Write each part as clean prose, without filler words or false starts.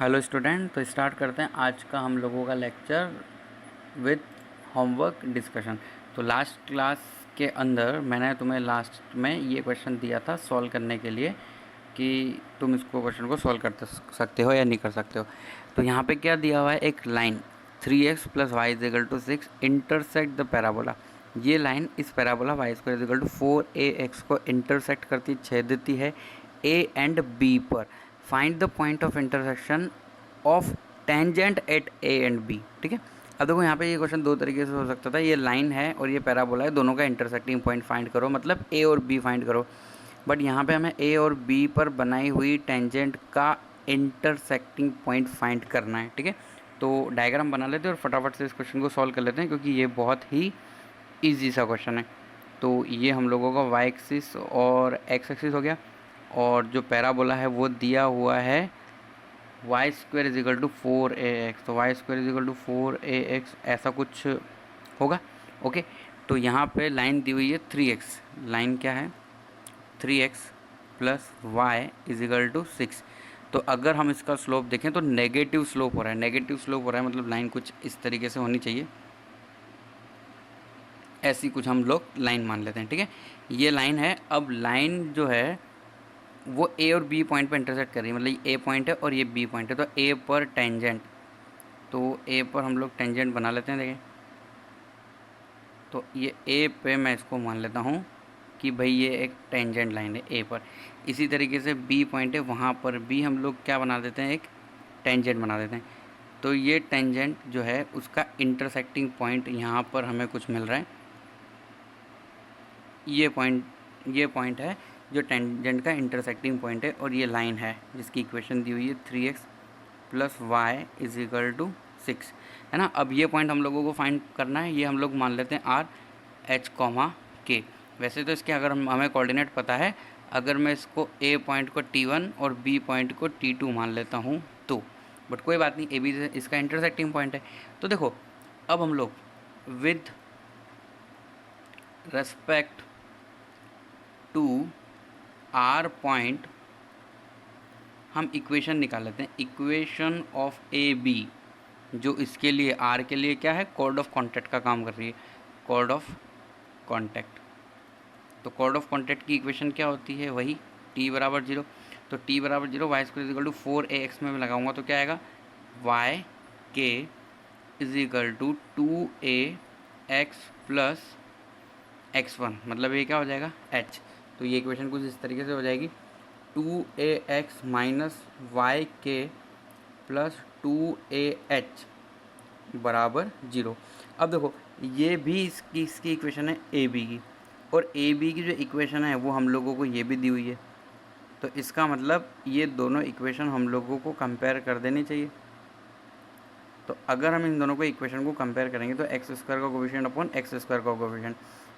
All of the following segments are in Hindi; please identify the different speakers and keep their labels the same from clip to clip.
Speaker 1: हेलो स्टूडेंट, तो स्टार्ट करते हैं आज का हम लोगों का लेक्चर विथ होमवर्क डिस्कशन। तो लास्ट क्लास के अंदर मैंने तुम्हें लास्ट में ये क्वेश्चन दिया था सॉल्व करने के लिए कि तुम इसको क्वेश्चन को सॉल्व कर सकते हो या नहीं कर सकते हो। तो यहाँ पे क्या दिया हुआ है, एक line 3x + y = 6 intersect the parabola. ये लाइन इस पैराबोला y² = 4ax को इंटरसेक्ट करती छेदती है a एंड b पर। Find the point of intersection of tangent at a and b। ठीक है, अब देखो यहाँ पे ये क्वेश्चन दो तरीके से हो सकता था। ये लाइन है और ये पैराबोला है, दोनों का इंटरसेक्टिंग पॉइंट फाइंड करो, मतलब a और b फाइंड करो। बट यहाँ पे हमें a और b पर बनाई हुई टेंजेंट का इंटरसेक्टिंग पॉइंट फाइंड करना है। ठीक है, तो डायग्राम बना लेते हैं और फटाफट से इस क्वेश्चन को सॉल्व कर लेते हैं, क्योंकि ये बहुत ही ईजी सा क्वेश्चन है। तो ये हम लोगों का वाई एक्सिस और एक्स एक्सिस हो गया, और जो पैराबोला है वो दिया हुआ है y² = 4ax। तो y² = 4ax ऐसा कुछ होगा। ओके, तो यहाँ पे लाइन दी हुई है 3x। लाइन क्या है, 3x + y = 6। तो अगर हम इसका स्लोप देखें तो नेगेटिव स्लोप हो रहा है। नेगेटिव स्लोप हो रहा है मतलब लाइन कुछ इस तरीके से होनी चाहिए, ऐसी कुछ हम लोग लाइन मान लेते हैं। ठीक है, ये लाइन है। अब लाइन जो है वो ए और बी पॉइंट पर इंटरसेक्ट कर रही है, मतलब ए पॉइंट है और ये बी पॉइंट है। तो ए पर टेंजेंट, तो ए पर हम लोग टेंजेंट बना लेते हैं। देखिए, तो ये ए पे मैं इसको मान लेता हूँ कि भाई ये एक टेंजेंट लाइन है ए पर। इसी तरीके से बी पॉइंट है, वहाँ पर भी हम लोग क्या बना देते हैं, एक टेंजेंट बना देते हैं। तो ये टेंजेंट जो है उसका इंटरसेक्टिंग पॉइंट यहाँ पर हमें कुछ मिल रहा है। ये पॉइंट है जो टेंजेंट का इंटरसेक्टिंग पॉइंट है, और ये लाइन है जिसकी इक्वेशन दी हुई है 3x + y = 6, है ना। अब ये पॉइंट हम लोगों को फाइंड करना है। ये हम लोग मान लेते हैं r, h, k। वैसे तो इसके अगर हमें कोऑर्डिनेट पता है, अगर मैं इसको a पॉइंट को t1 और b पॉइंट को t2 मान लेता हूँ तो, बट कोई बात नहीं, ए बी से इसका इंटरसेक्टिंग पॉइंट है। तो देखो, अब हम लोग with respect to our point हम इक्वेशन निकाल लेते हैं। इक्वेशन ऑफ ए बी जो इसके लिए आर के लिए क्या है, कॉर्ड ऑफ कॉन्टैक्ट का काम कर रही है, कॉर्ड ऑफ कॉन्टैक्ट। तो कॉर्ड ऑफ कॉन्टैक्ट की इक्वेशन क्या होती है, वही t = 0। तो t = 0, y² = 4ax में लगाऊंगा तो क्या आएगा, y k = 2ax + x1, मतलब ये क्या हो जाएगा, h। तो ये इक्वेशन कुछ इस तरीके से हो जाएगी, 2ax - yk + 2ah = 0। अब देखो, ये भी इसकी इक्वेशन है ए बी की, और ए बी की जो इक्वेशन है वो हम लोगों को ये भी दी हुई है। तो इसका मतलब ये दोनों इक्वेशन हम लोगों को कंपेयर कर देनी चाहिए। तो अगर हम इन दोनों को इक्वेशन को कंपेयर करेंगे तो x² का कोफिशिएंट अपॉन x² का कोफिशिएंट,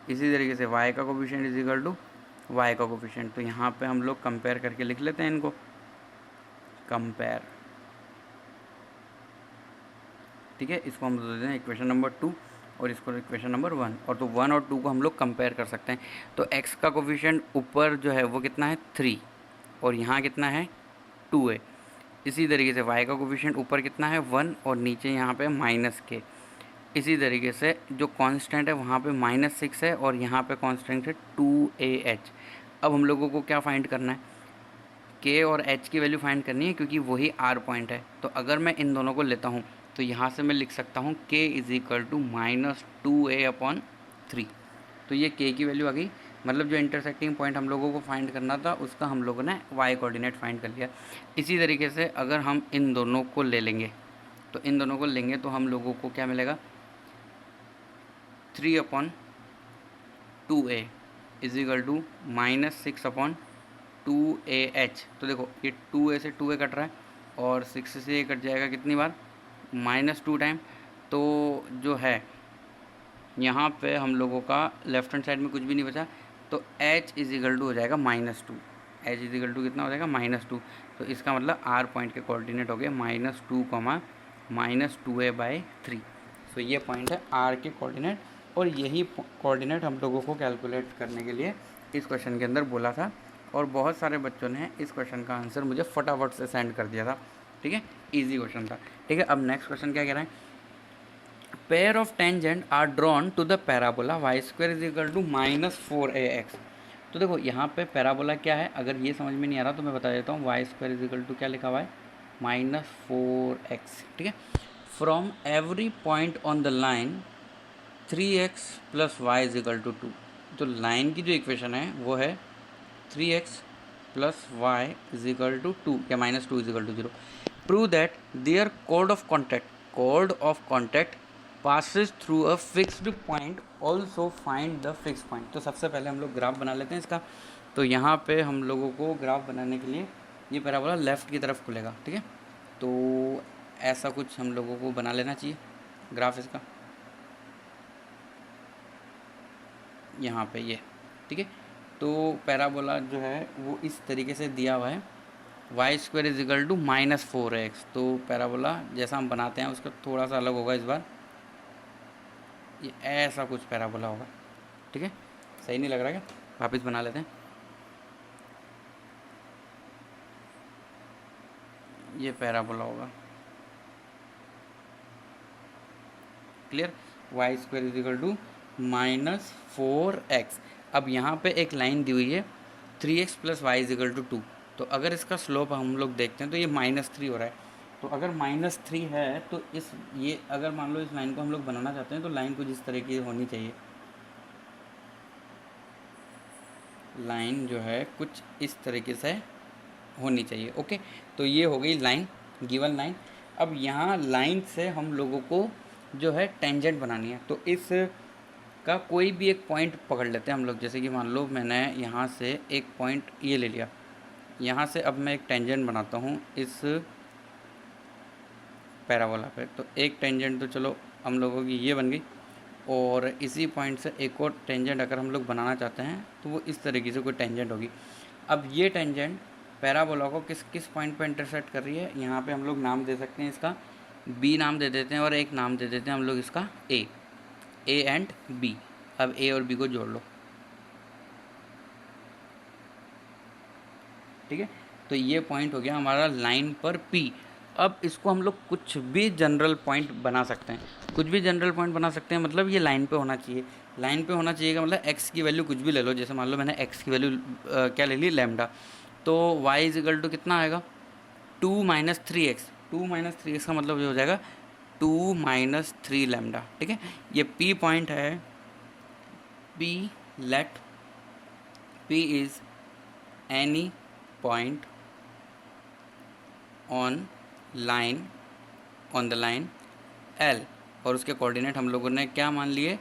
Speaker 1: इसी तरीके से y का कोफिशिएंट = y का कोफिशिएंट। तो यहाँ पे हम लोग कंपेयर करके लिख लेते हैं इनको, कंपेयर। ठीक है, इसको हम दे देते हैं इक्वेशन नंबर 2 और इसको इक्वेशन नंबर 1, और तो 1 और 2 को हम लोग कंपेयर कर सकते हैं। तो x का कोफिशिएंट ऊपर जो है वो कितना है, 3, और यहाँ कितना है, 2 है। इसी तरीके से y का कोफिशिएंट ऊपर कितना है, 1, और नीचे यहाँ पे -k। इसी तरीके से जो कांस्टेंट है वहाँ पे -6 है, और यहाँ पे कांस्टेंट है 2ah। अब हम लोगों को क्या फाइंड करना है, k और h की वैल्यू फाइंड करनी है, क्योंकि वही r पॉइंट है। तो अगर मैं इन दोनों को लेता हूँ तो यहाँ से मैं लिख सकता हूँ k = -2a/3। तो ये k की वैल्यू आ गई, मतलब जो इंटरसेक्टिंग पॉइंट हम लोगों को फाइंड करना था उसका हम लोगों ने y कोऑर्डिनेट फाइंड कर लिया। इसी तरीके से अगर हम इन दोनों को ले लेंगे, तो इन दोनों को लेंगे तो हम लोगों को क्या मिलेगा, 3/2a = -6/2ah। तो देखो, ये 2a से 2a कट रहा है, और 6 से ये कट जाएगा कितनी बार, -2 टाइम। तो जो है यहाँ पे हम लोगों का लेफ्ट हैंड साइड में कुछ भी नहीं बचा, तो h = हो जाएगा -2। h = कितना हो जाएगा, -2। तो इसका मतलब r पॉइंट के कोऑर्डिनेट हो गए -2, -2a/3। तो ये पॉइंट है r के कोऑर्डिनेट, और यही कोऑर्डिनेट हम लोगों को कैलकुलेट करने के लिए इस क्वेश्चन के अंदर बोला था। और बहुत सारे बच्चों ने इस क्वेश्चन का आंसर मुझे फटाफट से सेंड कर दिया था। ठीक है, इजी क्वेश्चन था। ठीक है, अब नेक्स्ट क्वेश्चन क्या कह रहा है, pair of tangent are drawn to the parabola y square is equal to -4ax। तो देखो यहाँ पे पैराबोला क्या है, अगर ये समझ में नहीं आ रहा तो मैं बता देता हूँ, y square is equal to क्या लिखा हुआ है, -4x। ठीक है, from every point on the line 3x plus y is equal to 2। तो लाइन की जो इक्वेशन है वो है 3x plus y is equal to 2 या -2 is equal to 0। Prove that their कोड of contact passes through a fixed point, also find the fixed point। तो सबसे पहले हम लोग ग्राफ बना लेते हैं इसका। तो यहाँ पे हम लोगों को ग्राफ बनाने के लिए ये पैराबोला लेफ़्ट की तरफ खुलेगा। ठीक है, तो ऐसा कुछ हम लोगों को बना लेना चाहिए ग्राफ इसका, यहाँ पे ये। ठीक है, तो पैराबोला जो है वो इस तरीके से दिया हुआ है, y square is equal to -4x। तो पैराबोला जैसा हम बनाते हैं उसका थोड़ा सा अलग होगा इस बार, ये ऐसा कुछ पैराबोला होगा। ठीक है, सही नहीं लग रहा क्या, वापस बना लेते हैं। ये पैराबोला होगा, clear, y square is equal to -4x। अब यहाँ पे एक लाइन दी हुई है 3x plus y is equal to 2। तो अगर इसका स्लोप हम लोग देखते हैं तो ये -3 हो रहा है। तो अगर -3 है तो इस ये अगर मान लो इस लाइन को हम लोग बनाना चाहते हैं तो लाइन कुछ इस तरह की होनी चाहिए, लाइन जो है कुछ इस तरीके से होनी चाहिए। ओके, तो ये हो गई लाइन, गिवन लाइन। अब यहाँ लाइन से हम लोगों को जो है टेंजेंट बनानी है, तो इस का कोई भी एक पॉइंट पकड़ लेते हैं हम लोग। जैसे कि मान लो मैंने यहाँ से एक पॉइंट ये ले लिया, यहाँ से अब मैं एक टेंजेंट बनाता हूँ इस पैराबोला पे। तो एक टेंजेंट तो चलो हम लोगों की ये बन गई, और इसी पॉइंट से एक और टेंजेंट अगर हम लोग बनाना चाहते हैं तो वो इस तरीके से कोई टेंजेंट होगी। अब ये टेंजेंट पैराबोला को किस किस पॉइंट पर इंटरसेक्ट कर रही है, यहाँ पे हम लोग नाम दे सकते हैं इसका, बी नाम दे देते हैं, और एक नाम दे देते हैं हम लोग इसका ए एंड बी। अब ए और बी को जोड़ लो। ठीक है, तो ये पॉइंट हो गया हमारा लाइन पर पी। अब इसको हम लोग कुछ भी जनरल पॉइंट बना सकते हैं, कुछ भी जनरल पॉइंट बना सकते हैं, मतलब ये लाइन पे होना चाहिए। लाइन पे होना चाहिए का मतलब एक्स की वैल्यू कुछ भी ले लो, जैसे मान लो मैंने एक्स की वैल्यू क्या ले ली, लैम्डा। तो वाई इज इक्वल टू कितना आएगा, 2 - 3x। 2 - 3x का मतलब ये हो जाएगा 2 - 3 लैम्डा। ठीक है, ये पी पॉइंट है, P let P is any point on the line L, और उसके कोऑर्डिनेट हम लोगों ने क्या मान लिए,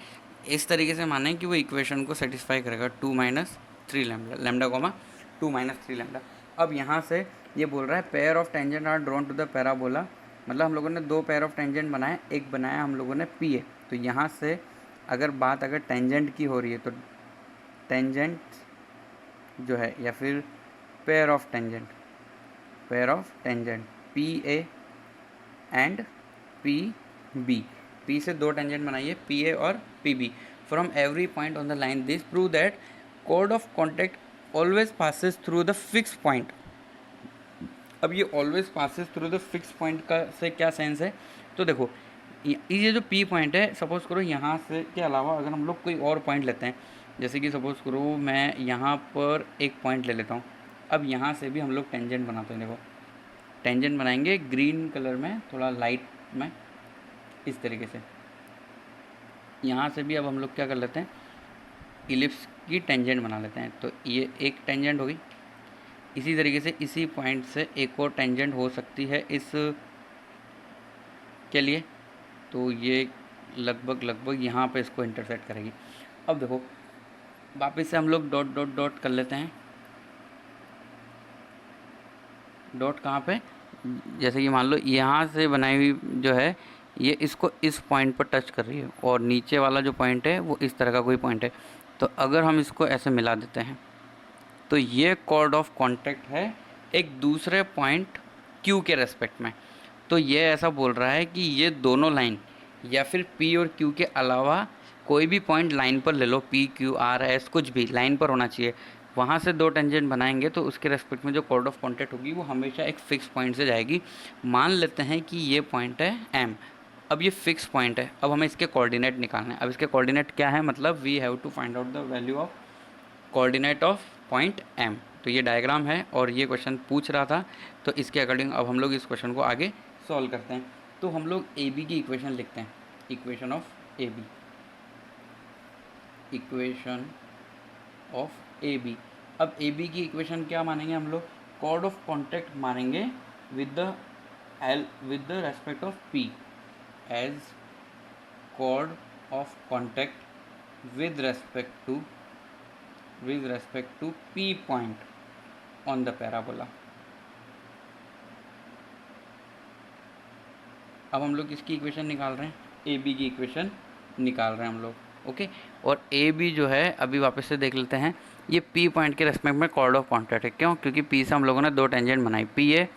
Speaker 1: इस तरीके से माने कि वो इक्वेशन को सेटिस्फाई करेगा, 2 - 3 लैम्डा, लैम्डा कोमा 2 - 3 लैम्डा। अब यहाँ से ये बोल रहा है pair of tangent are drawn to the parabola, मतलब हम लोगों ने 2 पेयर ऑफ टेंजेंट बनाए, एक बनाया हम लोगों ने पी ए। तो यहाँ से अगर बात अगर टेंजेंट की हो रही है तो टेंजेंट जो है, या फिर pair of tangent P A and P B, P से 2 टेंजेंट बनाइए, पी ए और P B, from every point on the line this prove that कोड of contact always passes through the fix point. अब ये always passes through the fix point का से क्या सेंस है, तो देखो ये जो पी पॉइंट है, सपोज़ करो यहाँ से के अलावा अगर हम लोग कोई और पॉइंट लेते हैं, जैसे कि सपोज़ करो मैं यहाँ पर एक पॉइंट ले लेता हूँ। अब यहाँ से भी हम लोग टेंजेंट बनाते हैं, देखो टेंजेंट बनाएंगे ग्रीन कलर में, थोड़ा लाइट में, इस तरीके से। यहाँ से भी अब हम लोग क्या कर लेते हैं, इलिप्स की टेंजेंट बना लेते हैं। तो ये एक टेंजेंट हो गई, इसी तरीके से इसी पॉइंट से एक और टेंजेंट हो सकती है इस के लिए, तो ये लगभग यहाँ पे इसको इंटरसेक्ट करेगी। अब देखो वापस से हम लोग डॉट डॉट डॉट कर लेते हैं, डॉट कहाँ पे, जैसे कि मान लो यहाँ से बनाई हुई जो है ये इसको इस पॉइंट पर टच कर रही है, और नीचे वाला जो पॉइंट है वो इस तरह का कोई पॉइंट है। तो अगर हम इसको ऐसे मिला देते हैं तो ये कोड ऑफ कॉन्टैक्ट है एक दूसरे पॉइंट क्यू के रेस्पेक्ट में। तो ये ऐसा बोल रहा है कि ये दोनों लाइन या फिर पी और क्यू के अलावा कोई भी पॉइंट लाइन पर ले लो, पी क्यू आर एस कुछ भी लाइन पर होना चाहिए, वहाँ से दो टेंजेंट बनाएंगे तो उसके रेस्पेक्ट में जो कोड ऑफ कॉन्टैक्ट होगी वो हमेशा एक फिक्स पॉइंट से जाएगी। मान लेते हैं कि ये पॉइंट है एम, अब ये फिक्स पॉइंट है, अब हमें इसके कोऑर्डिनेट निकालना है। अब इसके कोऑर्डिनेट क्या है, मतलब we have to find out the value of coordinate of point M. तो ये डायग्राम है और ये क्वेश्चन पूछ रहा था, तो इसके अकॉर्डिंग अब हम लोग इस क्वेश्चन को आगे सॉल्व करते हैं। तो हम लोग ए बी की इक्वेशन लिखते हैं, equation of A B, equation of A B. अब ए बी की इक्वेशन क्या मानेंगे हम लोग, कोड ऑफ कॉन्टैक्ट मानेंगे with the respect of P, as कोड of contact with respect to P point on the parabola. अब हम लोग इसकी इक्वेशन निकाल रहे हैं, ए बी की इक्वेशन निकाल रहे हैं हम लोग, ओके। और ए बी जो है अभी वापस से देख लेते हैं, ये पी पॉइंट के रेस्पेक्ट में कोड ऑफ कॉन्टैक्ट है। क्यों? क्योंकि पी से हम लोगों ने दो टेंजेंट बनाई, पी ए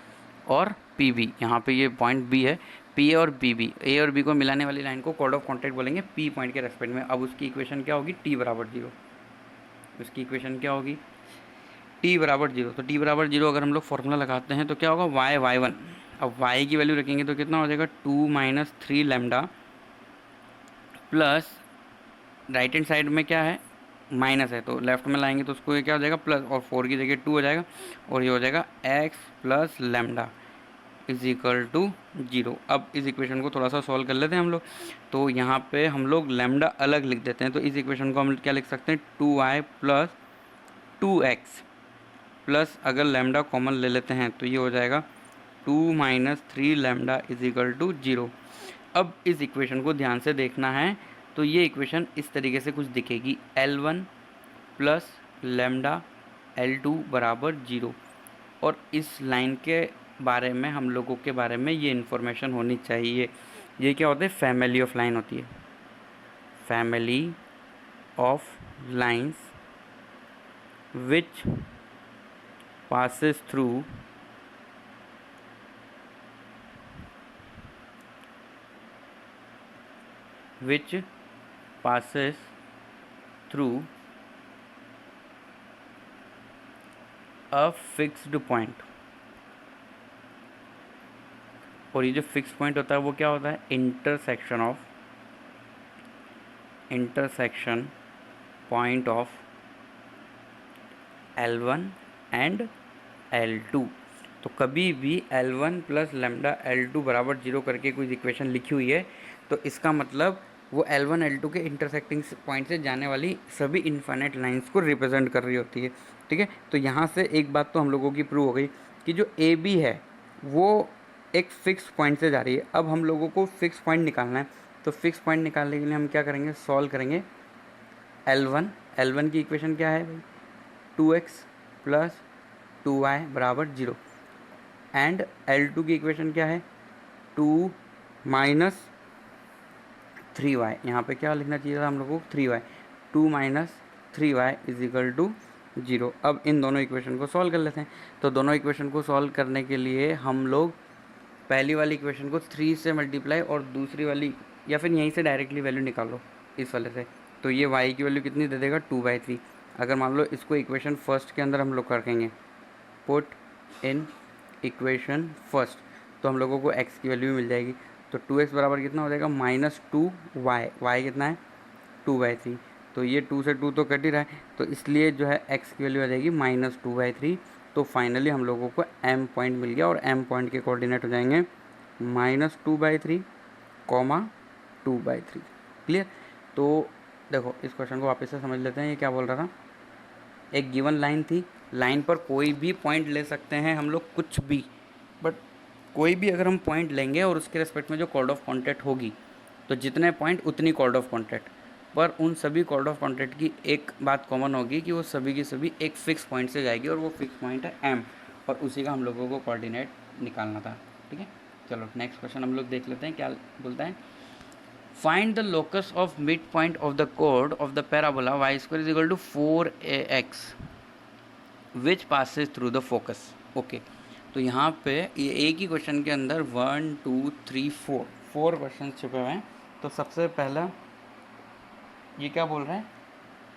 Speaker 1: और पी बी। यहाँ पे ये पॉइंट बी है, पी ए और बी बी, ए और बी को मिलाने वाली लाइन को कोड ऑफ कॉन्टैक्ट बोलेंगे पी पॉइंट के रेस्पेक्ट में। अब उसकी इक्वेशन क्या होगी, टी बराबर जीरो। उसकी इक्वेशन क्या होगी, टी बराबर जीरो। तो टी बराबर जीरो अगर हम लोग फॉर्मूला लगाते हैं तो क्या होगा, वाई वाई वन। अब वाई की वैल्यू रखेंगे तो कितना हो जाएगा, 2 minus 3 lambda plus right hand side में क्या है, माइनस है, तो लेफ्ट में लाएंगे तो उसको ये क्या हो जाएगा, प्लस, और 4 की जगह 2 हो जाएगा, और ये हो जाएगा x plus lambda is equal to zero. अब इस इक्वेशन को थोड़ा सा सॉल्व कर लेते हैं हम लोग। तो यहाँ पे हम लोग लैम्डा अलग लिख देते हैं, तो इस इक्वेशन को हम क्या लिख सकते हैं, 2y प्लस 2x प्लस, अगर लैम्डा कॉमन ले लेते हैं तो ये हो जाएगा 2 minus 3 lambda is equal to zero. अब इस इक्वेशन को ध्यान से देखना है, तो ये इक्वेशन इस तरीके से कुछ दिखेगी, L1 प्लस लैम्डा L2 बराबर जीरो। और इस लाइन के बारे में हम लोगों के बारे में ये इन्फॉर्मेशन होनी चाहिए। ये क्या होता है, फैमिली ऑफ लाइन होती है, family of lines which passes through a fixed point। और ये जो फिक्स पॉइंट होता है वो क्या होता है, intersection point of L1 and L2। तो कभी भी L1 प्लस लैम्डा L2 बराबर जीरो करके कोई इक्वेशन लिखी हुई है तो इसका मतलब वो L1 L2 के इंटरसेक्टिंग पॉइंट से जाने वाली सभी इनफाइनाइट लाइंस को रिप्रेजेंट कर रही होती है, ठीक है। तो यहाँ से एक बात तो हम लोगों की प्रूव हो गई कि जो ए बी है वो एक फ़िक्स पॉइंट से जा रही है। अब हम लोगों को फ़िक्स पॉइंट निकालना है, तो फिक्स पॉइंट निकालने के लिए हम क्या करेंगे, सॉल्व करेंगे L1 की इक्वेशन क्या है भाई, 2x प्लस 2y बराबर जीरो, एंड L2 की इक्वेशन क्या है, 2 माइनस 3y। यहाँ पे क्या लिखना चाहिए था हम लोगों को, 3y, 2 minus 3y is equal to zero. अब इन दोनों इक्वेशन को सॉल्व कर लेते हैं। तो दोनों इक्वेशन को सॉल्व करने के लिए हम लोग पहली वाली इक्वेशन को 3 से मल्टीप्लाई और दूसरी वाली, या फिर यहीं से डायरेक्टली वैल्यू निकालो इस वाले से, तो ये y की वैल्यू कितनी दे देगा, 2/3। अगर मान लो इसको इक्वेशन फर्स्ट के अंदर हम लोग रखेंगे, पुट इन इक्वेशन फर्स्ट, तो हम लोगों को x की वैल्यू मिल जाएगी। तो 2x बराबर कितना हो जाएगा, -2y, y कितना है 2/3। तो ये 2 से 2 तो कट ही रहा है, तो इसलिए जो है x की वैल्यू आ जाएगी -2/3। तो फाइनली हम लोगों को m पॉइंट मिल गया, और m पॉइंट के कोऑर्डिनेट हो जाएंगे -2/3, 2/3। क्लियर। तो देखो इस क्वेश्चन को वापस से समझ लेते हैं, ये क्या बोल रहा था, एक गिवन लाइन थी, लाइन पर कोई भी पॉइंट ले सकते हैं हम लोग, कुछ भी, बट कोई भी अगर हम पॉइंट लेंगे और उसके रेस्पेक्ट में जो कोड ऑफ कॉन्टैक्ट होगी, तो जितने पॉइंट उतनी कोड ऑफ कॉन्टैक्ट, पर उन सभी कोड ऑफ कॉन्टैक्ट की एक बात कॉमन होगी कि वो सभी की सभी एक फ़िक्स पॉइंट से जाएगी, और वो फिक्स पॉइंट है एम, और उसी का हम लोगों को कोऑर्डिनेट निकालना था, ठीक है। चलो नेक्स्ट क्वेश्चन हम लोग देख लेते हैं, क्या बोलता है, find the locus of mid point of the कोड of the parabola y square is equal to 4ax which passes through the focus. Okay, तो यहाँ पे ये एक ही क्वेश्चन के अंदर 1 2 3 4 क्वेश्चन छुपे हुए हैं। तो सबसे पहला ये क्या बोल रहा है,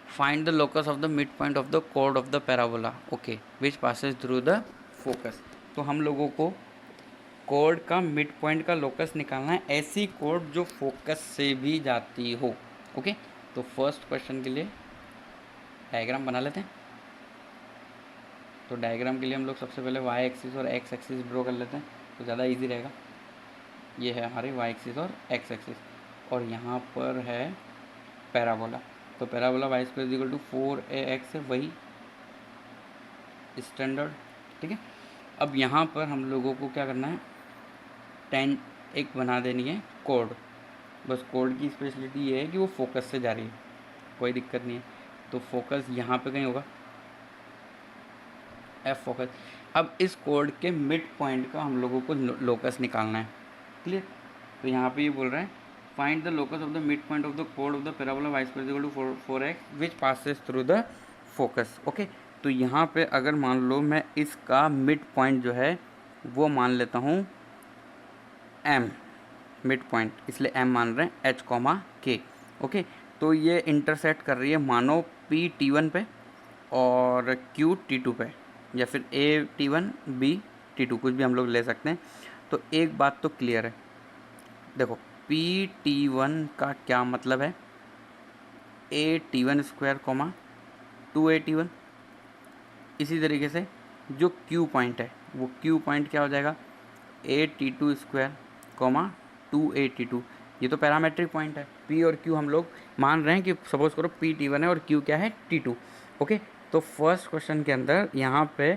Speaker 1: find the locus of the mid point of the कोड of the parabola, okay, which Passage through the focus. तो हम लोगों को कोड का मिड पॉइंट का लोकस निकालना है, ऐसी कोड जो फोकस से भी जाती हो, ओके। तो फर्स्ट क्वेश्चन के लिए डायग्राम बना लेते हैं। तो डायग्राम के लिए हम लोग सबसे पहले वाई एक्सिस और एक्स एक्सिस ड्रॉ कर लेते हैं, तो ज़्यादा इजी रहेगा। ये है हमारी वाई एक्सिस और एक्स एक्सिस, और यहाँ पर है पैराबोला। तो parabola y square equal to 4ax है, वही स्टैंडर्ड, ठीक है। अब यहाँ पर हम लोगों को क्या करना है, टेन एक बना देनी है कोड। बस कोड की स्पेशलिटी ये है कि वो फोकस से जा रही है, कोई दिक्कत नहीं है। तो फोकस यहाँ पे कहीं होगा, एफ फोकस। अब इस कोड के मिड पॉइंट का हम लोगों को लोकस निकालना है, क्लियर। तो यहाँ पे ये बोल रहा है find the locus of the mid point of the कोड of the parabola y square equal to 4x which passes through the focus, okay. तो यहाँ पे अगर मान लो मैं इसका मिड पॉइंट जो है वो मान लेता हूँ m, मिड पॉइंट इसलिए m मान रहे हैं h, k, ओके। तो ये इंटरसेक्ट कर रही है मानो p t1 पे और q t2 पे, या फिर a t1 b t2, कुछ भी हम लोग ले सकते हैं। तो एक बात तो क्लियर है, देखो p t1 का क्या मतलब है, a t1 square 2a t1। इसी तरीके से जो q पॉइंट है वो q पॉइंट क्या हो जाएगा, a t2 square 2a t2। ये तो पैरामेट्रिक पॉइंट है, p और q हम लोग मान रहे हैं कि सपोज करो p t1 है और q क्या है t2, ओके। तो फर्स्ट क्वेश्चन के अंदर यहाँ पे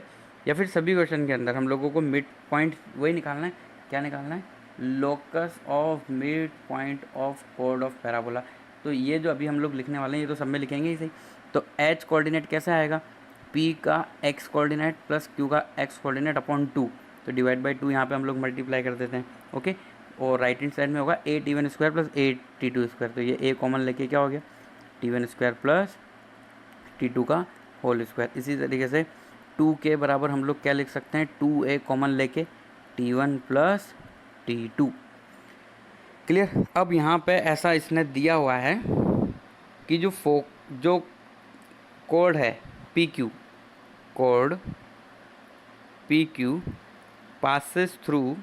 Speaker 1: या फिर सभी क्वेश्चन के अंदर हम लोगों को मिड पॉइंट वही निकालना है, क्या निकालना है, locus of mid point of code of parabola. तो ये जो अभी हम लोग लिखने वाले हैं ये तो सब में लिखेंगे ही सही। तो h कोऑर्डिनेट कैसे आएगा, p का x कोऑर्डिनेट प्लस q का x कोऑर्डिनेट अपॉन 2, तो डिवाइड बाई 2 यहाँ पे हम लोग मल्टीप्लाई कर देते हैं, ओके। और राइट हैंड साइड में होगा a t1 square plus a t2 square, तो ये a कॉमन लेके क्या हो गया t1 स्क्वायर प्लस t2 का होल स्क्वायर। इसी तरीके से 2 के बराबर हम लोग क्या लिख सकते हैं, 2a कॉमन लेके t1 प्लस t2, क्लियर। अब यहाँ पे ऐसा इसने दिया हुआ है कि जो कोड है PQ, code PQ passes through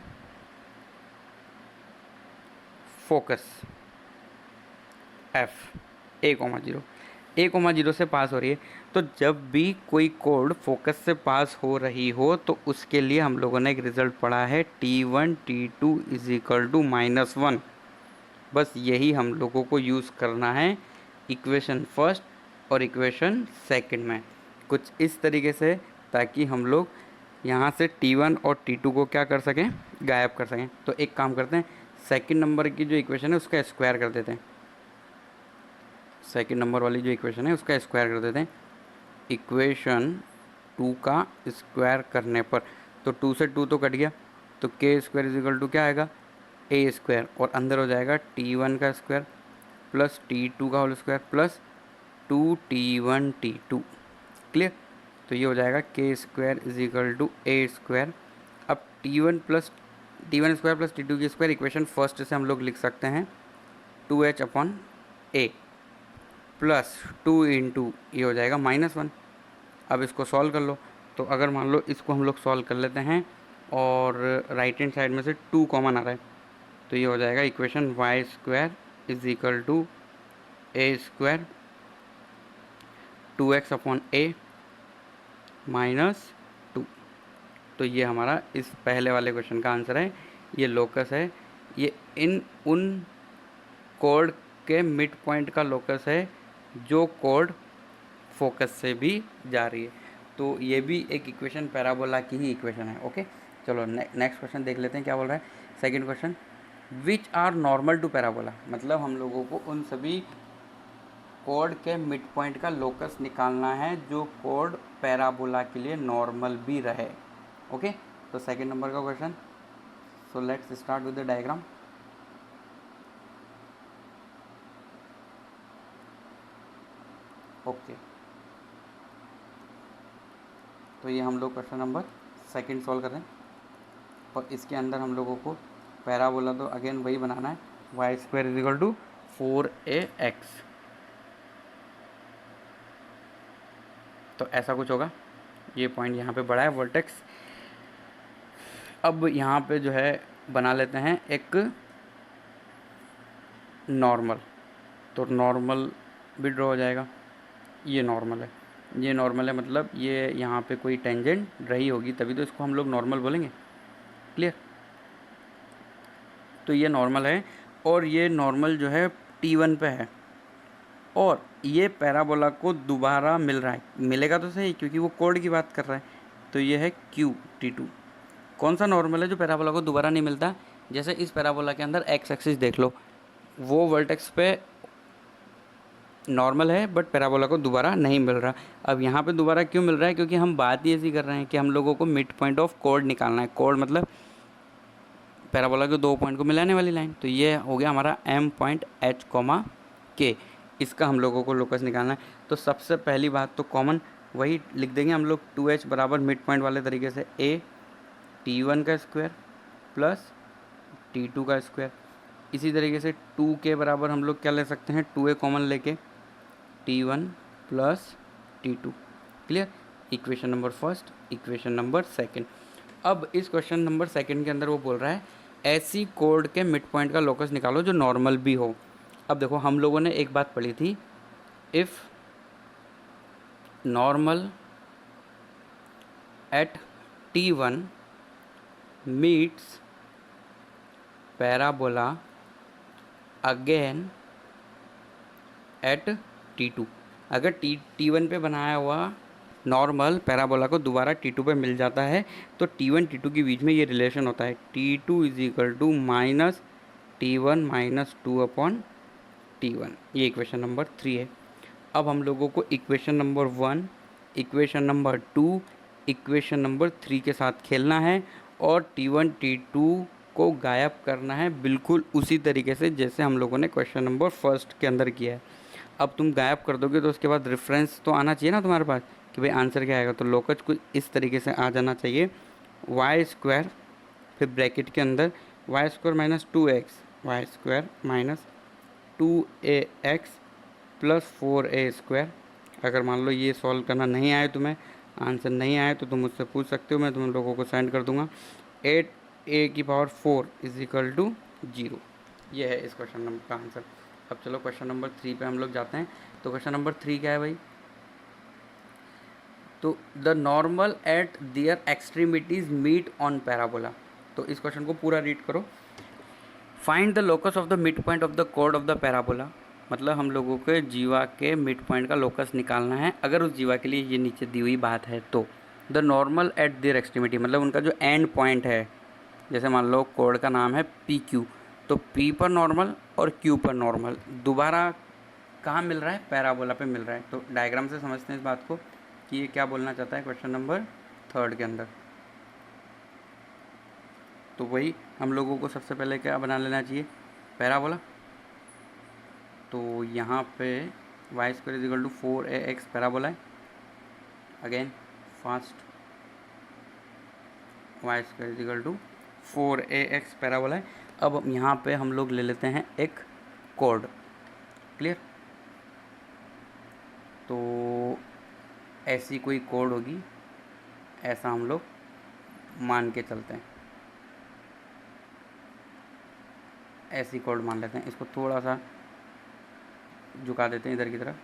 Speaker 1: focus F a,0 से पास हो रही है। तो जब भी कोई कोड फोकस से पास हो रही हो तो उसके लिए हम लोगों ने एक रिज़ल्ट पढ़ा है t1 t2 is equal to -1। बस यही हम लोगों को यूज़ करना है इक्वेशन फर्स्ट और इक्वेशन सेकंड में, कुछ इस तरीके से, ताकि हम लोग यहाँ से t1 और t2 को क्या कर सकें, गायब कर सकें। तो एक काम करते हैं, सेकंड नंबर की जो इक्वेशन है उसका स्क्वायर कर देते हैं, सेकंड नंबर वाली जो इक्वेशन है उसका स्क्वायर कर देते हैं। इक्वेशन 2 का स्क्वायर करने पर तो 2 से 2 तो कट गया, तो k square is equal to क्या आएगा, a स्क्वायर, और अंदर हो जाएगा t1 का स्क्वायर प्लस t2 का whole square plus 2t1 t2, clear. तो ये हो जाएगा k square is equal to a square. अब t1 स्क्वायर प्लस t2 की स्क्वायर इक्वेशन फर्स्ट से हम लोग लिख सकते हैं 2h upon a plus 2 into ये हो जाएगा -1। अब इसको सॉल्व कर लो, तो अगर मान लो इसको हम लोग सॉल्व कर लेते हैं और राइट हैंड साइड में से 2 कॉमन आ रहा है, तो ये हो जाएगा equation y square is equal to a square 2x upon a -2। तो ये हमारा इस पहले वाले क्वेश्चन का आंसर है, ये लोकस है, ये उन कोड के मिड पॉइंट का लोकस है जो कोड फोकस से भी जा रही है। तो ये भी एक इक्वेशन पैराबोला की ही इक्वेशन है, ओके। चलो नेक्स्ट क्वेश्चन देख लेते हैं क्या बोल रहा है। Second question, which are normal to parabola, मतलब हम लोगों को उन सभी कोड के मिड पॉइंट का लोकस निकालना है जो कोड पैराबोला के लिए नॉर्मल भी रहे, ओके। तो सेकंड नंबर का question, so let's start with the diagram. Okay, तो ये हम लोग क्वेश्चन नंबर सेकंड सॉल्व कर रहे हैं, और इसके अंदर हम लोगों को पैराबोला तो अगेन वही बनाना है y square is equal to 4ax। तो ऐसा कुछ होगा, ये पॉइंट यहाँ पे बड़ा है वर्टेक्स। अब यहाँ पे जो है बना लेते हैं एक नॉर्मल, तो नॉर्मल भी ड्रॉ हो जाएगा। ये नॉर्मल है, ये नॉर्मल है, मतलब ये यहाँ पे कोई टेंजेंट रही होगी तभी तो इसको हम लोग नॉर्मल बोलेंगे। क्लियर? तो ये नॉर्मल है और ये नॉर्मल जो है T1 पे है और ये पैराबोला को दोबारा मिल रहा है, मिलेगा तो सही क्योंकि वो कोड की बात कर रहा है। तो ये है Q T2। कौन सा नॉर्मल है जो पैराबोला को दोबारा नहीं मिलता? जैसे इस पैराबोला के अंदर एक्स एक्सिस देख लो, वो वर्टेक्स पे नॉर्मल है बट पैराबोला को दोबारा नहीं मिल रहा। अब यहाँ पे दोबारा क्यों मिल रहा है? क्योंकि हम बात ही ऐसी कर रहे हैं कि हम लोगों को मिड पॉइंट ऑफ कोड निकालना है। कोड मतलब पैराबोला के दो पॉइंट को मिलाने वाली लाइन। तो ये हो गया हमारा M पॉइंट H, K, इसका हम लोगों को लोकस निकालना है। तो सबसे पहली बात तो कॉमन वही लिख देंगे हम लोग, 2H बराबर मिड पॉइंट वाले तरीके से A T1 का स्क्वायर प्लस T2 का स्क्वायर। इसी तरीके से 2K बराबर हम लोग क्या ले सकते हैं, 2A कॉमन लेके T1 plus T2। Clear? Equation number first, equation number second. अब इस क्वेश्चन नंबर सेकंड के अंदर वो बोल रहा है ऐसी कोड के मिड पॉइंट का लोकस निकालो जो नॉर्मल भी हो। अब देखो हम लोगों ने एक बात पढ़ी थी, if normal at T1 meets parabola again at T2। अगर T1 पे बनाया हुआ नॉर्मल पैराबोला को दोबारा T2 पे मिल जाता है तो T1 T2 के बीच में ये रिलेशन होता है, T2 is equal to minus T1 minus 2 upon T1। ये इक्वेशन नंबर 3 है। अब हम लोगों को equation number 1, equation number 2, equation number 3 के साथ खेलना है और T1 T2 को गायब करना है बिल्कुल उसी तरीके से जैसे हम लोगों ने क्वेश्चन नंबर फर्स्ट के अंदर किया है। अब तुम गायब कर दोगे तो उसके बाद रेफरेंस तो आना चाहिए ना तुम्हारे पास कि भाई आंसर क्या आएगा। तो लोकस कुछ इस तरीके से आ जाना चाहिए, वाई स्क्वायर फिर ब्रैकेट के अंदर y square minus 2x, y square minus 2ax plus 4a square. अगर मान लो ये सॉल्व करना नहीं आए तुम्हें, आंसर नहीं आए तो तुम मुझसे पूछ सकते हो, मैं तुम लोगों को सेंड कर दूंगा। 8a की पावर 4 इज इक्वल टू 0। ये है इस क्वेश्चन नंबर का आंसर। अब चलो क्वेश्चन नंबर 3 पे हम लोग जाते हैं। तो क्वेश्चन नंबर 3 क्या है भाई? तो the normal at their extremities meet on parabola. तो इस क्वेश्चन को पूरा रीड करो। Find the locus of the mid point of the कोड ऑफ द पैराबोला। मतलब हम लोगों के जीवा के मिड पॉइंट का लोकस निकालना है अगर उस जीवा के लिए ये नीचे दी हुई बात है तो। The normal at their extremity मतलब उनका जो एंड पॉइंट है, जैसे मान लो कोड का नाम है PQ, तो P पर नॉर्मल और Q पर नॉर्मल दोबारा कहाँ मिल रहा है? पैराबोला पे मिल रहा है। तो डायग्राम से समझते हैं इस बात को कि ये क्या बोलना चाहता है क्वेश्चन नंबर 3 के अंदर। तो वही हम लोगों को सबसे पहले क्या बना लेना चाहिए? पैराबोला। तो यहाँ पे Y square is equal to 4ax parabola है। Again fast, Y square is equal to 4ax parabola है। अब यहाँ पे हम लोग ले लेते हैं एक कोड। क्लियर? तो ऐसी कोई कोड होगी, ऐसा हम लोग मान के चलते हैं, ऐसी कोड मान लेते हैं। इसको थोड़ा सा झुका देते हैं इधर की तरफ,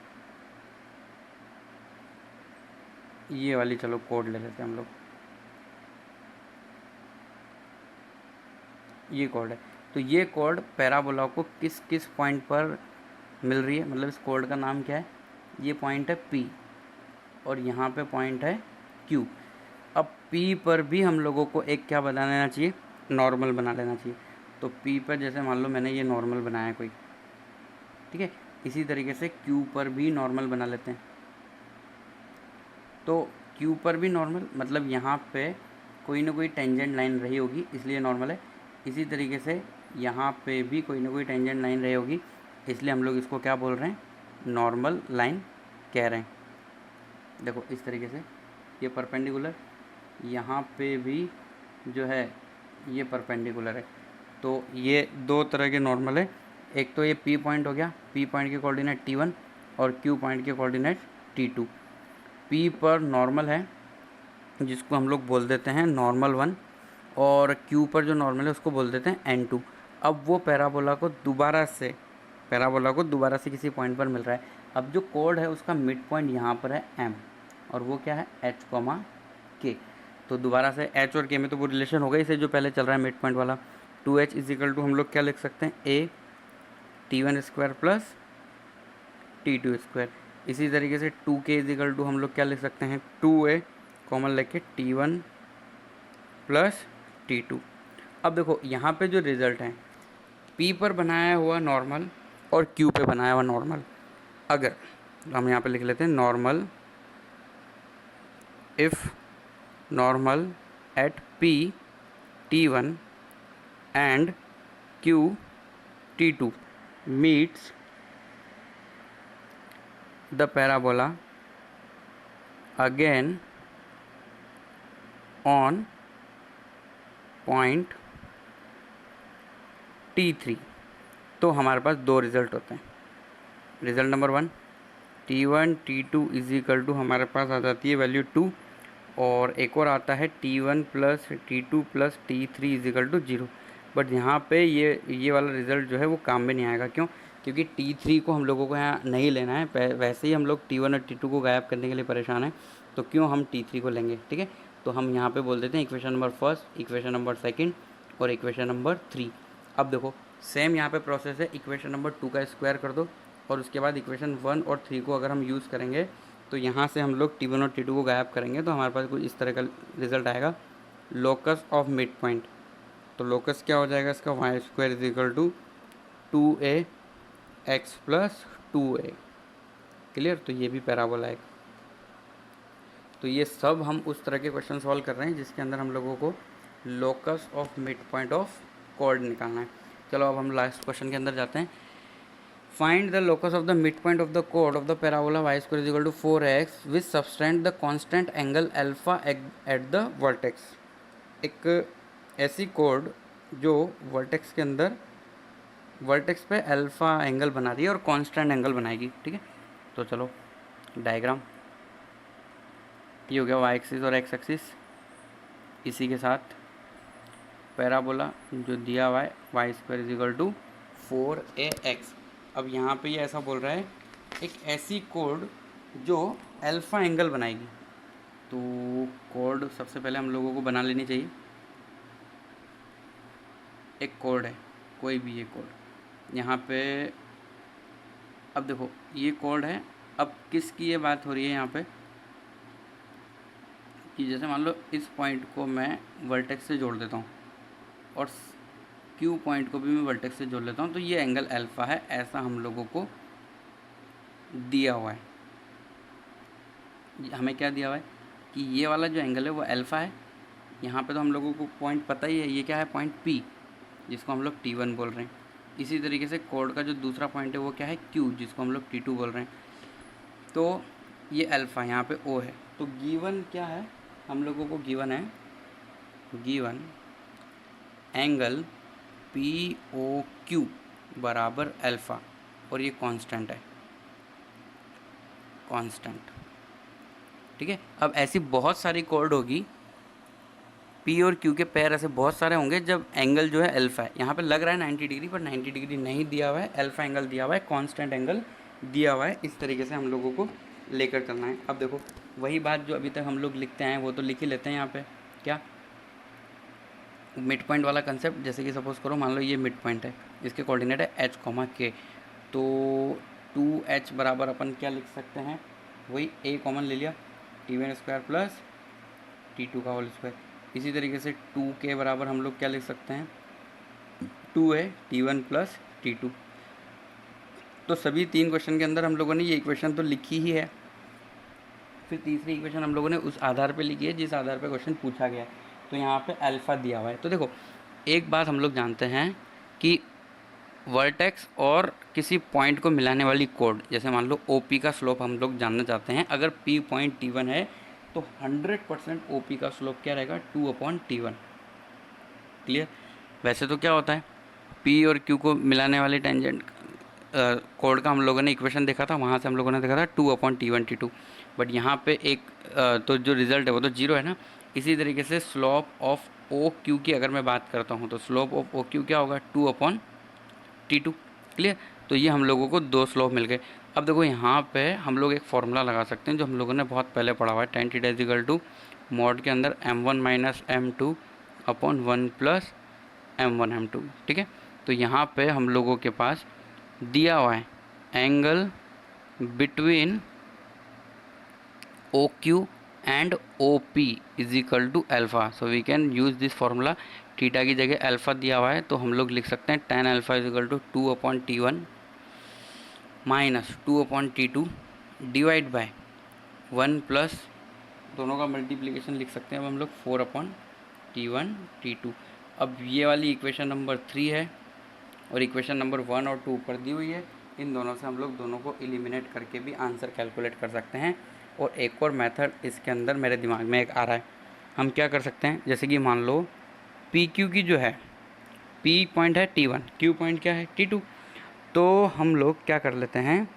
Speaker 1: ये वाली चलो कोड ले लेते हैं हम लोग। ये कोड है। तो ये कोड पैराबोला को किस किस पॉइंट पर मिल रही है, मतलब इस कोड का नाम क्या है? ये पॉइंट है P और यहाँ पे पॉइंट है Q। अब P पर भी हम लोगों को एक क्या बना लेना चाहिए? नॉर्मल बना लेना चाहिए। तो P पर जैसे मान लो मैंने ये नॉर्मल बनाया कोई, ठीक है, इसी तरीके से Q पर भी नॉर्मल बना लेते हैं। तो Q पर भी नॉर्मल मतलब यहाँ पे कोई ना कोई टेंजेंट लाइन रही होगी इसलिए नॉर्मल है। इसी तरीके से यहाँ पे भी कोई ना कोई टेंजेंट लाइन रही होगी इसलिए हम लोग इसको क्या बोल रहे हैं? नॉर्मल लाइन कह रहे हैं। देखो इस तरीके से ये परपेंडिकुलर, यहाँ पे भी जो है ये परपेंडिकुलर है। तो ये दो तरह के नॉर्मल है। एक तो ये P पॉइंट हो गया, P पॉइंट के कोऑर्डिनेट T1 और Q पॉइंट के कोऑर्डिनेट T2। P पर नॉर्मल है जिसको हम लोग बोल देते हैं नॉर्मल 1, और Q पर जो नॉर्मल है उसको बोल देते हैं N2। अब वो पैराबोला को दोबारा से किसी पॉइंट पर मिल रहा है। अब जो कोड है उसका मिड पॉइंट यहाँ पर है M, और वो क्या है H, K। तो दोबारा से H और K में तो वो रिलेशन हो गया इसे जो पहले चल रहा है मिड पॉइंट वाला। 2H इजिकल टू हम लोग क्या लिख सकते हैं, A T1 square plus T2 square. इसी तरीके से 2K इजिकल टू हम लोग क्या लिख सकते हैं, 2A कॉमन लेके T1 प्लस T2। अब देखो यहाँ पे जो रिज़ल्ट है P पर बनाया हुआ नॉर्मल और Q पे बनाया हुआ नॉर्मल, अगर हम यहाँ पे लिख लेते हैं normal if normal eight P T1 and Q T2 meets the parabola again on point T3, तो हमारे पास दो रिज़ल्ट होते हैं। Result number 1 T1 T2 is equal to हमारे पास आ जाती है वैल्यू 2, और एक और आता है T1 plus T2 plus T3 is equal to 0। But यहाँ पे ये वाला रिज़ल्ट जो है वो काम में नहीं आएगा। क्यों? क्योंकि T3 को हम लोगों को यहाँ नहीं लेना है, वैसे ही हम लोग T1 और T2 को गायब करने के लिए परेशान हैं, तो क्यों हम T3 को लेंगे। ठीक है, तो हम यहाँ पे बोल देते हैं equation number first, equation number second और इक्वेशन नंबर 3। अब देखो सेम यहाँ पे प्रोसेस है, इक्वेशन नंबर 2 का स्क्वायर कर दो, और उसके बाद इक्वेशन 1 और 3 को अगर हम यूज़ करेंगे तो यहाँ से हम लोग T1 और T2 को गायब करेंगे तो हमारे पास कुछ इस तरह का रिजल्ट आएगा, लोकस ऑफ मिड पॉइंट। तो लोकस क्या हो जाएगा इसका, y square is equal to 2a x plus 2a। Clear? तो ये भी पैराबोला है। तो ये सब हम उस तरह के क्वेश्चन सॉल्व कर रहे हैं जिसके अंदर हम लोगों को locus of mid point of chord निकालना है। चलो अब हम लास्ट क्वेश्चन के अंदर जाते हैं। Find the locus of the mid point of the कोड of the parabola y square is equal to 4x which subtends the constant angle alpha at the vertex. एक ऐसी कोड जो वर्टेक्स के अंदर वर्टेक्स पे अल्फा एंगल बना रही है और कांस्टेंट एंगल बनाएगी। ठीक है, तो चलो डायग्राम, ये हो गया वाई एक्सिस और एक्स एक्सिस, इसी के साथ पैराबोला जो दिया हुआ है y square is equal to 4ax। अब यहाँ पे ये ऐसा बोल रहा है एक ऐसी कोड जो अल्फ़ा एंगल बनाएगी। तो कोड सबसे पहले हम लोगों को बना लेनी चाहिए। एक कोड है, कोई भी ये कोड यहाँ पे, अब देखो ये कोड है। अब किसकी ये बात हो रही है यहाँ पे कि जैसे मान लो इस पॉइंट को मैं वर्टेक्स से जोड़ देता हूँ और Q पॉइंट को भी मैं वर्टेक्स से जोड़ लेता हूँ, तो ये एंगल अल्फ़ा है, ऐसा हम लोगों को दिया हुआ है। हमें क्या दिया हुआ है कि ये वाला जो एंगल है वो अल्फ़ा है। यहाँ पे तो हम लोगों को पॉइंट पता ही है, ये क्या है, पॉइंट P, जिसको हम लोग T1 बोल रहे हैं। इसी तरीके से कोड का जो दूसरा पॉइंट है वो क्या है, Q, जिसको हम लोग T2 बोल रहे हैं। तो ये अल्फ़ा यहाँ पे O है। तो गिवन क्या है, हम लोगों को गिवन है, गिवन एंगल POQ बराबर अल्फ़ा, और ये कांस्टेंट है, कांस्टेंट। ठीक है, अब ऐसी बहुत सारी कोड होगी, P और Q के पेयर ऐसे बहुत सारे होंगे जब एंगल जो है अल्फ़ा है। यहाँ पे लग रहा है 90 डिग्री, पर 90 डिग्री नहीं दिया हुआ है, अल्फ़ा एंगल दिया हुआ है, कांस्टेंट एंगल दिया हुआ है। इस तरीके से हम लोगों को लेकर चलना है। अब देखो वही बात जो अभी तक हम लोग लिखते हैं वो तो लिख ही लेते हैं यहाँ पे, क्या मिड पॉइंट वाला कंसेप्ट। जैसे कि सपोज़ करो मान लो ये मिड पॉइंट है, इसके कोऑर्डिनेट है h, k, तो 2h बराबर अपन क्या लिख सकते हैं, वही a कॉमन ले लिया, T1 स्क्वायर प्लस T2 का होल स्क्वायर। इसी तरीके से 2k बराबर हम लोग क्या लिख सकते हैं, 2a T1 प्लस T2। तो सभी तीन क्वेश्चन के अंदर हम लोगों ने ये इक्वेशन तो लिखी ही है। फिर तीसरी इक्वेशन हम लोगों ने उस आधार पे लिखी है जिस आधार पे क्वेश्चन पूछा गया है। तो यहाँ पे अल्फ़ा दिया हुआ है। तो देखो एक बात हम लोग जानते हैं कि वर्टेक्स और किसी पॉइंट को मिलाने वाली कोड, जैसे मान लो OP का स्लोप हम लोग जानना चाहते हैं। अगर P पॉइंट T1 है तो 100% OP का स्लोप क्या रहेगा, 2/T1। क्लियर? वैसे तो क्या होता है, P और Q को मिलाने वाली टेंजेंट कोड का हम लोगों ने इक्वेशन देखा था, वहाँ से हम लोगों ने देखा था 2/T1 T2। बट यहाँ पे एक तो जो रिज़ल्ट है वो तो जीरो है ना। इसी तरीके से स्लोप ऑफ ओ क्यू की अगर मैं बात करता हूँ तो स्लोप ऑफ ओ क्यू क्या होगा, 2/T2। क्लियर। तो ये हम लोगों को दो स्लोप मिल गए। अब देखो यहाँ पे हम लोग एक फॉर्मूला लगा सकते हैं जो हम लोगों ने बहुत पहले पढ़ा हुआ है, tan theta is equal to mod के अंदर m1 minus m2 upon 1 plus m1 m2। ठीक है। तो यहाँ पे हम लोगों के पास दिया हुआ है angle between OQ and OP is equal to alpha. So we can use this formula. Theta की जगह अल्फ़ा दिया हुआ है तो हम लोग लिख सकते हैं tan alpha is equal to 2/T1 minus 2/T2 divide by 1 plus दोनों का मल्टीप्लिकेशन लिख सकते हैं अब हम लोग 4/T1 T2। अब ये वाली इक्वेशन नंबर 3 है और इक्वेशन नंबर 1 और 2 ऊपर दी हुई है। इन दोनों से हम लोग दोनों को एलिमिनेट करके भी आंसर कैलकुलेट कर सकते हैं। और एक और मेथड इसके अंदर मेरे दिमाग में एक आ रहा है। हम क्या कर सकते हैं, जैसे कि मान लो पी क्यू की जो है, पी पॉइंट है T1, क्यू पॉइंट क्या है T2। तो हम लोग क्या कर लेते हैं,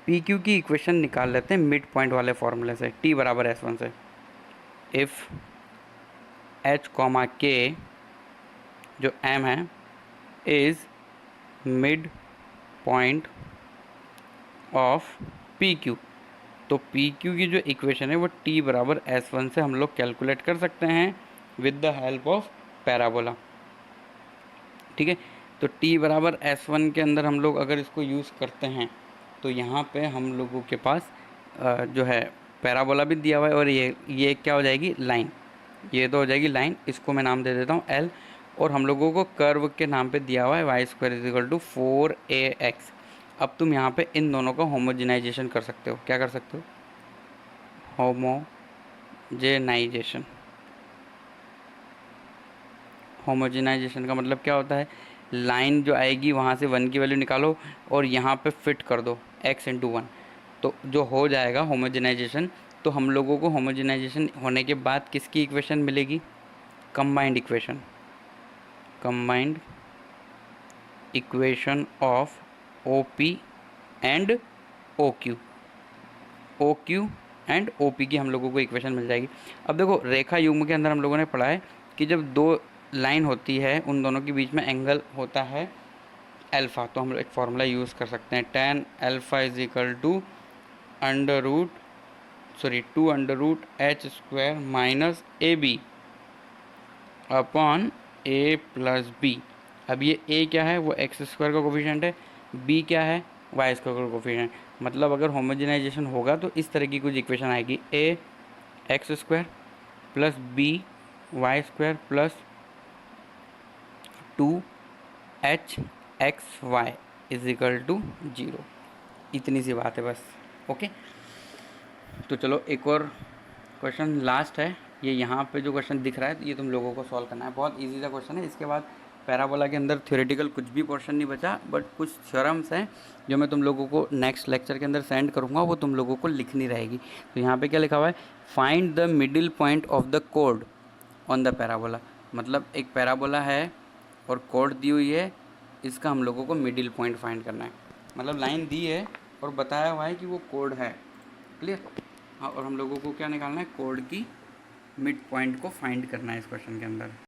Speaker 1: पी क्यू की इक्वेशन निकाल लेते हैं मिड पॉइंट वाले फॉर्मूले से, T बराबर S1 से। इफ़ H कॉमा K जो M है is mid point of P Q, तो पी क्यू की जो इक्वेशन है वो T बराबर S1 से हम लोग कैलकुलेट कर सकते हैं with the help of parabola. ठीक है। तो T बराबर S1 के अंदर हम लोग अगर इसको यूज़ करते हैं तो यहाँ पे हम लोगों के पास जो है पैराबोला भी दिया हुआ है और ये क्या हो जाएगी, लाइन। ये तो हो जाएगी लाइन, इसको मैं नाम दे देता हूँ L। और हम लोगों को कर्व के नाम पे दिया हुआ है y square is equal to 4ax। अब तुम यहाँ पे इन दोनों का होमोजेनाइजेशन कर सकते हो। क्या कर सकते हो, होमोजेनाइजेशन। होमोजेनाइजेशन का मतलब क्या होता है, लाइन जो आएगी वहाँ से 1 की वैल्यू निकालो और यहाँ पे फिट कर दो x इंटू 1, तो जो हो जाएगा होमोजेनाइजेशन। तो हम लोगों को होमोजेनाइजेशन होने के बाद किसकी इक्वेशन मिलेगी, combined equation. Combined equation of OP and OQ। OQ and OP की हम लोगों को इक्वेशन मिल जाएगी। अब देखो रेखा युग्म के अंदर हम लोगों ने पढ़ा है कि जब दो लाइन होती है उन दोनों के बीच में एंगल होता है अल्फ़ा। तो हम लोग एक फार्मूला यूज़ कर सकते हैं, tan alpha is equal to two under root H square minus AB upon A plus B। अब ये A क्या है, वो x स्क्वायर का कोफिशिएंट है, B क्या है, y स्क्वायर का कोफिशिएंट। मतलब अगर होमोजेनाइजेशन होगा तो इस तरह की कुछ इक्वेशन आएगी, A x square plus B y square plus 2HXY is equal to 0। इतनी सी बात है बस। ओके। तो चलो एक और क्वेश्चन लास्ट है। ये यहाँ पे जो क्वेश्चन दिख रहा है ये तुम लोगों को सॉल्व करना है। बहुत इजी सा क्वेश्चन है। इसके बाद पैराबोला के अंदर थ्योरेटिकल कुछ भी पोर्शन नहीं बचा, बट कुछ थ्योरम्स हैं जो मैं तुम लोगों को नेक्स्ट लेक्चर के अंदर सेंड करूँगा, वो तुम लोगों को लिखनी रहेगी। तो यहाँ पे क्या लिखा हुआ है, find the middle point of the code on the parabola. मतलब एक पैराबोला है और कोड दी हुई है, इसका हम लोगों को मिडिल पॉइंट फाइंड करना है। मतलब लाइन दी है और बताया हुआ है कि वो कोड है। क्लियर। हाँ, और हम लोगों को क्या निकालना है, कोड की मिड पॉइंट को फाइंड करना है इस क्वेश्चन के अंदर।